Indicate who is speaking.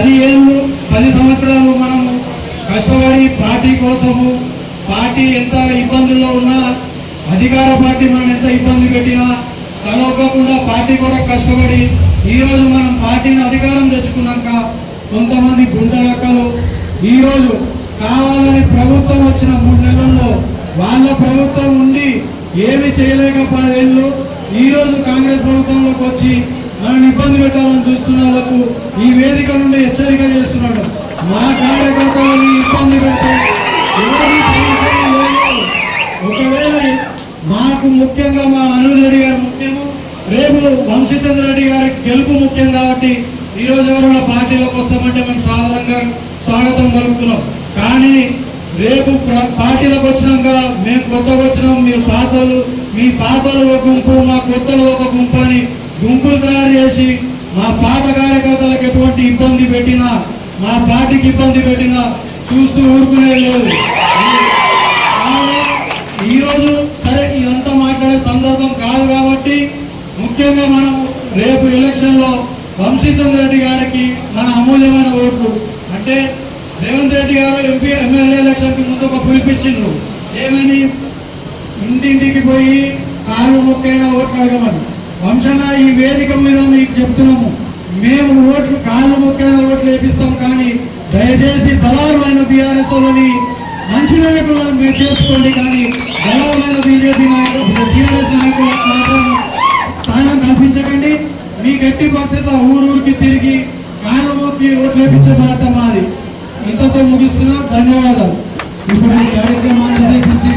Speaker 1: 10 సంవత్సరాలు మనము కష్టపడి పార్టీ కోసము, పార్టీ ఎంత ఇబ్బందుల్లో ఉన్నా, అధికార పార్టీ మనం ఎంత ఇబ్బంది పెట్టినా తలొక్కకుండా పార్టీ కొరకు కష్టపడి ఈరోజు మనం పార్టీని అధికారం తెచ్చుకున్నాక కొంతమంది గుండెలక్కలు ఈరోజు కావాలని ప్రభుత్వం వచ్చిన 3 నెలల్లో వాళ్ళ ప్రభుత్వం ఉండి ఏమి చేయలేక 10 ఏళ్ళు ఈరోజు కాంగ్రెస్ ప్రభుత్వంలోకి వచ్చి మనల్ని ఇబ్బంది పెట్టాలని చూస్తున్న వాళ్ళకు ఈ వేదిక నుండి హెచ్చరిక చేస్తున్నాడు. మా కార్యకర్తలని ఇబ్బంది పెడితే ఒకవేళ మాకు ముఖ్యంగా మా అనుజ్ రెడ్డి గారు ముఖ్యము, రేపు వంశీచంద్ర రెడ్డి గారి గెలుపు ముఖ్యం కాబట్టి ఈరోజు ఎవరైనా పార్టీలోకి వస్తామంటే మేము సాధారణంగా స్వాగతం పలుకుతున్నాం. కానీ రేపు పార్టీలకు వచ్చినాక మేము కొత్తగా వచ్చినాం, మీరు పాతలు, మీ పాతలు ఒక గుంపు, మా కొత్తలు ఒక గుంపు అని గుంపులు తయారు చేసి మా పాత కార్యకర్తలకు ఎటువంటి ఇబ్బంది పెట్టినా, మా పార్టీకి ఇబ్బంది పెట్టినా చూస్తూ ఊరుకునే లేదు. ఈరోజు సరే ఇదంతా మాట్లాడే సందర్భం కాదు కాబట్టి ముఖ్యంగా మనం రేపు ఎలక్షన్లో వంశీచంద్ర రెడ్డి గారికి మన అమూల్యమైన ఓట్లు, అంటే రేవంత్ రెడ్డి గారు ఎమ్మెల్యే ఎలక్షన్కి ముందు ఒక పిలిపించిండ్రు, ఏమని ఇంటింటికి పోయి కాలు మొక్కైనా ఓట్లు అడగమని. వంశన ఈ వేదిక మీద మీకు చెప్తున్నాము, మేము ఓట్లు కాలు మొక్కైన ఓట్లు వేపిస్తాం, కానీ దయచేసి దళారులైన బీఆర్ఎస్ వాళ్ళని మంచి నాయకులను మీరు చేసుకోండి, కానీ దళారులైన బీజేపీ నాయకులు బీఆర్ఎస్ నాయకులకు మాత్రం స్థానం కల్పించకండి. మీ గట్టి పరిస్థితుల్లో ఊరూరికి తిరిగి కాలు మొక్కి ఓట్లు వేపించే బాధ్యత మాది. ఇంతతో ముగిస్తున్నా, ధన్యవాదాలు.
Speaker 2: ఇప్పుడు ఈ కార్యక్రమాన్ని ఉద్దేశించి